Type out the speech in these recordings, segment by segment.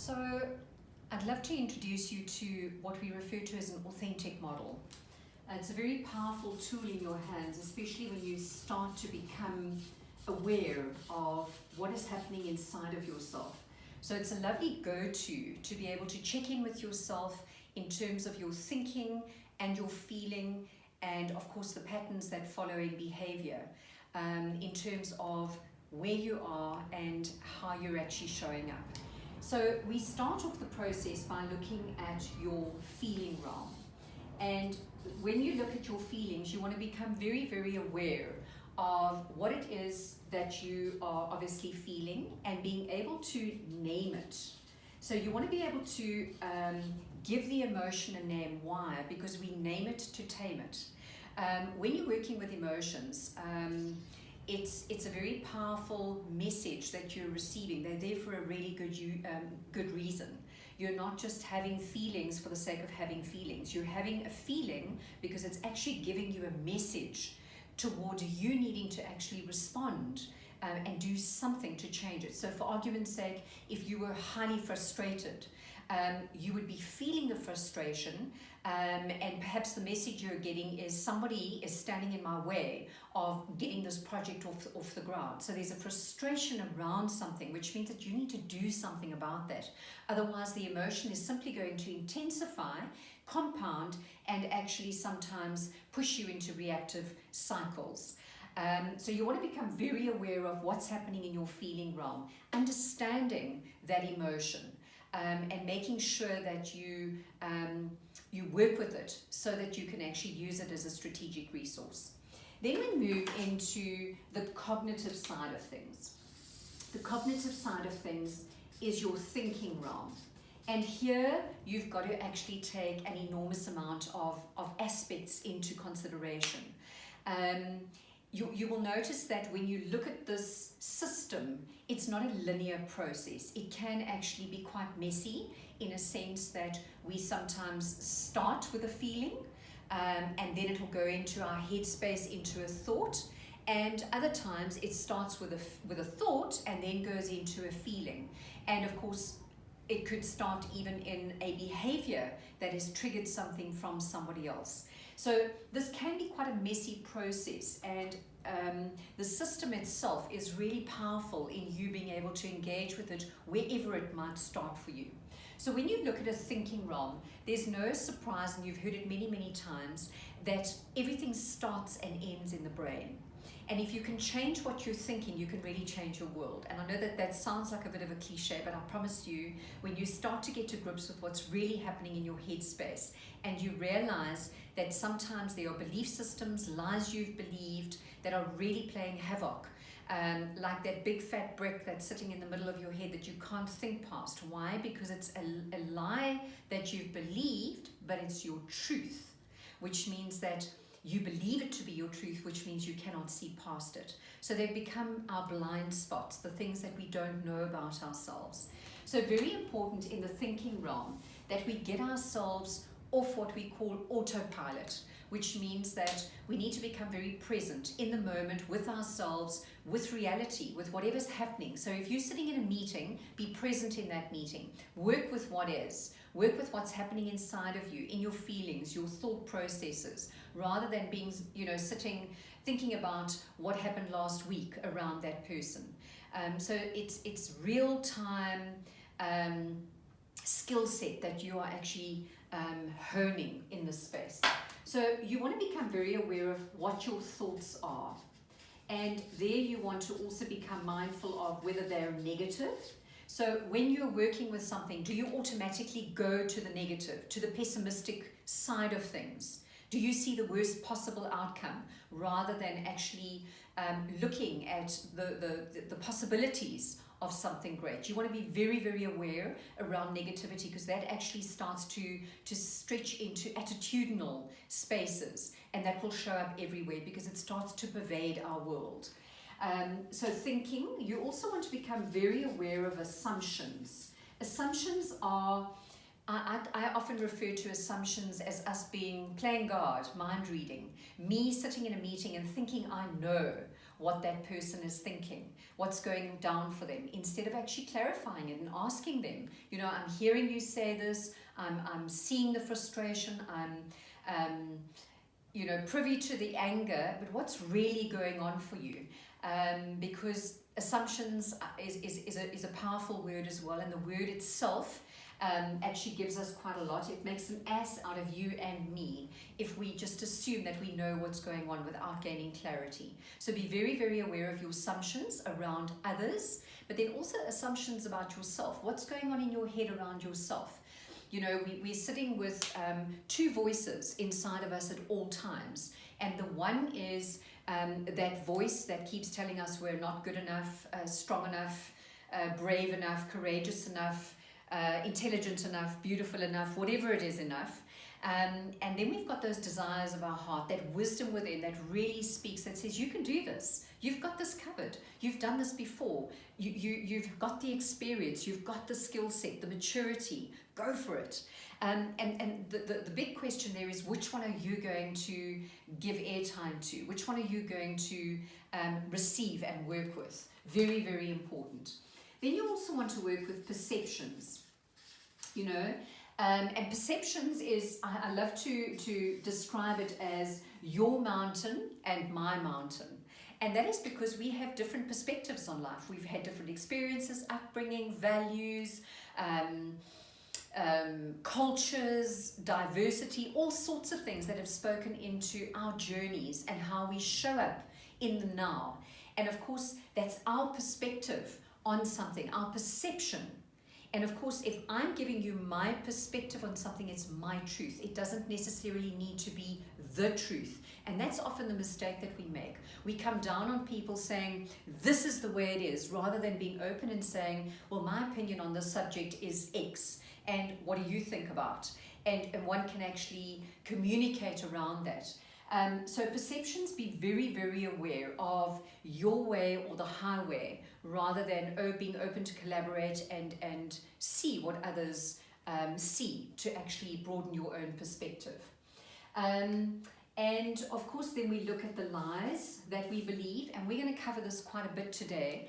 So I'd love to introduce you to what we refer to as an authentic model. It's a very powerful tool in your hands, especially when you start to become aware of what is happening inside of yourself. So it's a lovely go-to to be able to check in with yourself in terms of your thinking and your feeling, and of course the patterns that follow in behavior, in terms of where you are and how you're actually showing up. So we start off the process by looking at your feeling realm. And when you look at your feelings, you want to become very, very aware of what it is that you are obviously feeling and being able to name it. So you want to be able to give the emotion a name. Why? Because we name it to tame it. When you're working with emotions, it's a very powerful message that you're receiving. They're there for a really good reason. You're not just having feelings for the sake of having feelings. You're having a feeling because it's actually giving you a message toward you needing to actually respond and do something to change it. So for argument's sake, if you were highly frustrated, you would be feeling the frustration, and perhaps the message you're getting is somebody is standing in my way of getting this project off the ground. So there's a frustration around something, which means that you need to do something about that. Otherwise, the emotion is simply going to intensify, compound, and actually sometimes push you into reactive cycles. So you want to become very aware of what's happening in your feeling realm, understanding that emotion, and making sure that you work with it so that you can actually use it as a strategic resource. Then we move into the cognitive side of things. The cognitive side of things is your thinking realm. And here you've got to actually take an enormous amount of aspects into consideration. You will notice that when you look at this system, it's not a linear process. It can actually be quite messy in a sense that we sometimes start with a feeling, and then it'll go into our headspace, into a thought. And other times it starts with a thought and then goes into a feeling. And of course, it could start even in a behavior that has triggered something from somebody else. So this can be quite a messy process, and the system itself is really powerful in you being able to engage with it wherever it might start for you. So when you look at a thinking realm, there's no surprise, and you've heard it many, many times, that everything starts and ends in the brain. And if you can change what you're thinking, you can really change your world. And I know that that sounds like a bit of a cliche, but I promise you, when you start to get to grips with what's really happening in your headspace, and you realize that sometimes there are belief systems, lies you've believed that are really playing havoc, like that big fat brick that's sitting in the middle of your head that you can't think past. Why? Because it's a lie that you've believed, but it's your truth, which means that you believe it to be your truth, which means you cannot see past it. So they've become our blind spots, the things that we don't know about ourselves. So very important in the thinking realm that we get ourselves off what we call autopilot, which means that we need to become very present in the moment with ourselves, with reality, with whatever's happening. So if you're sitting in a meeting, be present in that meeting. Work with what is. Work with what's happening inside of you, in your feelings, your thought processes, rather than being, sitting, thinking about what happened last week around that person. So it's real-time skill set that you are actually honing in this space. So you want to become very aware of what your thoughts are. And there you want to also become mindful of whether they're negative. So when you're working with something, do you automatically go to the negative, to the pessimistic side of things? Do you see the worst possible outcome rather than actually looking at the possibilities of something great? You want to be very, very aware around negativity, because that actually starts to stretch into attitudinal spaces, and that will show up everywhere because it starts to pervade our world. So thinking, you also want to become very aware of assumptions. Assumptions are, I often refer to assumptions as us being playing God, mind reading, me sitting in a meeting and thinking I know what that person is thinking, what's going down for them, instead of actually clarifying it and asking them, you know, I'm hearing you say this, I'm seeing the frustration, I'm you know, privy to the anger, but what's really going on for you? Because assumptions is a powerful word as well, and the word itself actually gives us quite a lot. It makes an ass out of you and me if we just assume that we know what's going on without gaining clarity. So be very, very aware of your assumptions around others, but then also assumptions about yourself. What's going on in your head around yourself? You know, we're sitting with two voices inside of us at all times. And the one is that voice that keeps telling us we're not good enough, strong enough, brave enough, courageous enough, intelligent enough, beautiful enough, whatever it is enough. And then we've got those desires of our heart, that wisdom within that really speaks, that says, you can do this. You've got this covered. You've done this before. You've got the experience. You've got the skill set, the maturity. Go for it. And the big question there is, which one are you going to give airtime to? Which one are you going to receive and work with? Very, very important. Then you also want to work with perceptions, you know. And perceptions is, I love to describe it as your mountain and my mountain. And that is because we have different perspectives on life. We've had different experiences, upbringing, values, cultures, diversity, all sorts of things that have spoken into our journeys and how we show up in the now. And of course, that's our perspective on something, our perception. And of course, if I'm giving you my perspective on something, it's my truth. It doesn't necessarily need to be the truth. And that's often the mistake that we make. We come down on people saying, this is the way it is, rather than being open and saying, well, my opinion on this subject is X. And what do you think about? And one can actually communicate around that. So perceptions, be very, very aware of your way or the highway, rather than being open to collaborate and see what others see, to actually broaden your own perspective. And of course, then we look at the lies that we believe, and we're going to cover this quite a bit today.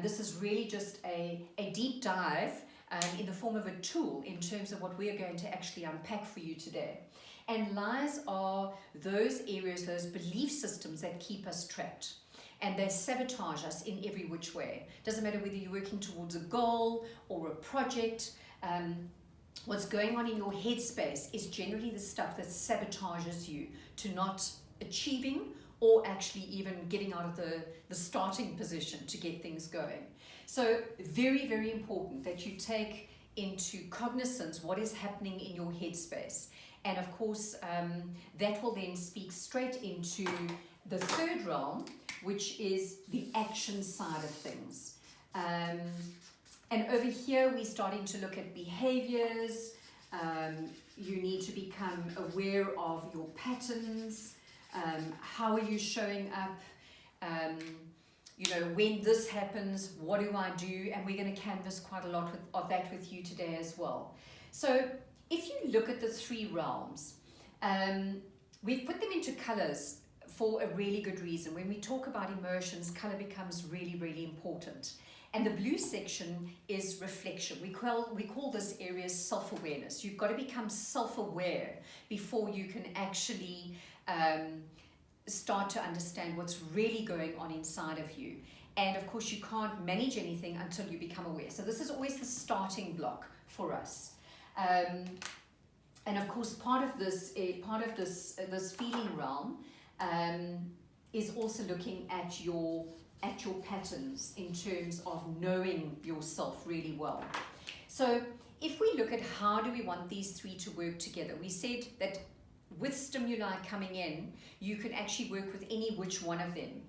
This is really just a deep dive in the form of a tool in terms of what we are going to actually unpack for you today. And lies are those areas, those belief systems that keep us trapped. And they sabotage us in every which way. Doesn't matter whether you're working towards a goal or a project. What's going on in your headspace is generally the stuff that sabotages you to not achieving or actually even getting out of the starting position to get things going. So very, very important that you take into cognizance what is happening in your headspace. And of course, that will then speak straight into the third realm, which is the action side of things. And over here, we're starting to look at behaviors. You need to become aware of your patterns. How are you showing up? You know, when this happens, what do I do? And we're going to canvas quite a lot of that with you today as well. So if you look at the three realms, we've put them into colors for a really good reason. When we talk about emotions, color becomes really, really important. And the blue section is reflection. We call this area self-awareness. You've got to become self-aware before you can actually start to understand what's really going on inside of you. And of course, you can't manage anything until you become aware. So this is always the starting block for us. And of course, part of this feeling realm is also looking at your patterns in terms of knowing yourself really well. So if we look at how do we want these three to work together, we said that with stimuli coming in, you can actually work with any which one of them.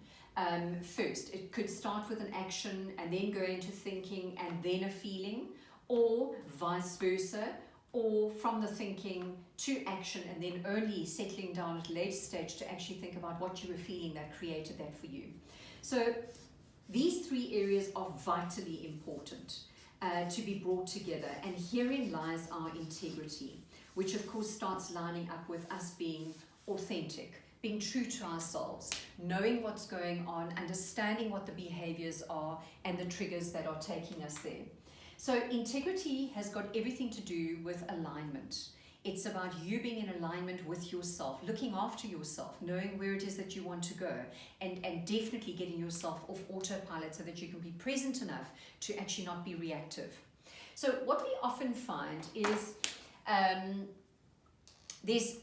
First, it could start with an action and then go into thinking and then a feeling, or vice versa, or from the thinking to action and then only settling down at a later stage to actually think about what you were feeling that created that for you. So these three areas are vitally important to be brought together, and herein lies our integrity, which of course starts lining up with us being authentic, being true to ourselves, knowing what's going on, understanding what the behaviors are and the triggers that are taking us there. So integrity has got everything to do with alignment. It's about you being in alignment with yourself, looking after yourself, knowing where it is that you want to go, and definitely getting yourself off autopilot so that you can be present enough to actually not be reactive. So what we often find is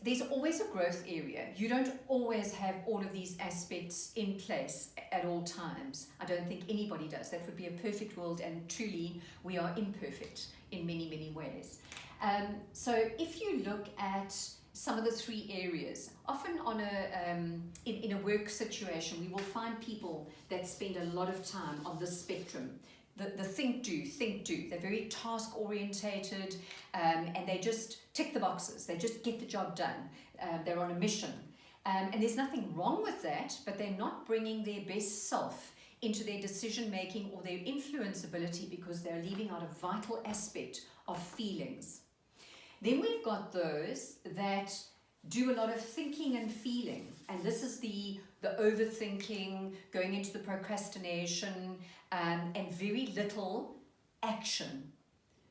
there's always a growth area. You don't always have all of these aspects in place at all times. I don't think anybody does. That would be a perfect world, and truly we are imperfect in many, many ways. So if you look at some of the three areas, often on in a work situation, we will find people that spend a lot of time on the spectrum. The think, do. They're very task orientated, and they just tick the boxes. They just get the job done. They're on a mission. And there's nothing wrong with that, but they're not bringing their best self into their decision making or their influence ability, because they're leaving out a vital aspect of feelings. Then we've got those that do a lot of thinking and feeling, and this is the overthinking, going into the procrastination, and very little action.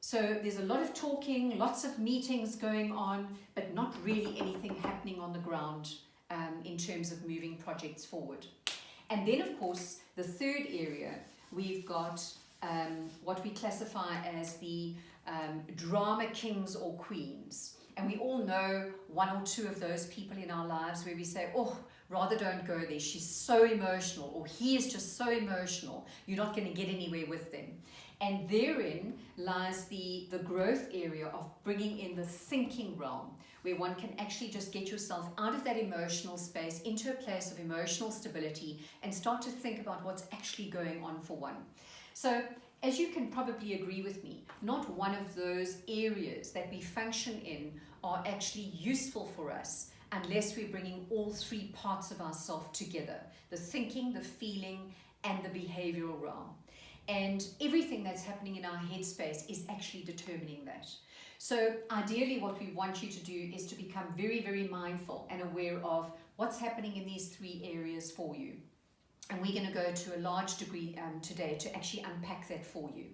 So there's a lot of talking, lots of meetings going on, but not really anything happening on the ground in terms of moving projects forward. And then, of course, the third area, we've got what we classify as the drama kings or queens. And we all know one or two of those people in our lives where we say, oh, rather don't go there. She's so emotional, or he is just so emotional. You're not going to get anywhere with them. And therein lies the growth area of bringing in the thinking realm, where one can actually just get yourself out of that emotional space into a place of emotional stability and start to think about what's actually going on for one. So, as you can probably agree with me, not one of those areas that we function in are actually useful for us unless we're bringing all three parts of ourselves together: the thinking, the feeling, and the behavioral realm. And everything that's happening in our headspace is actually determining that. So ideally what we want you to do is to become very, very mindful and aware of what's happening in these three areas for you. And we're going to go to a large degree today to actually unpack that for you.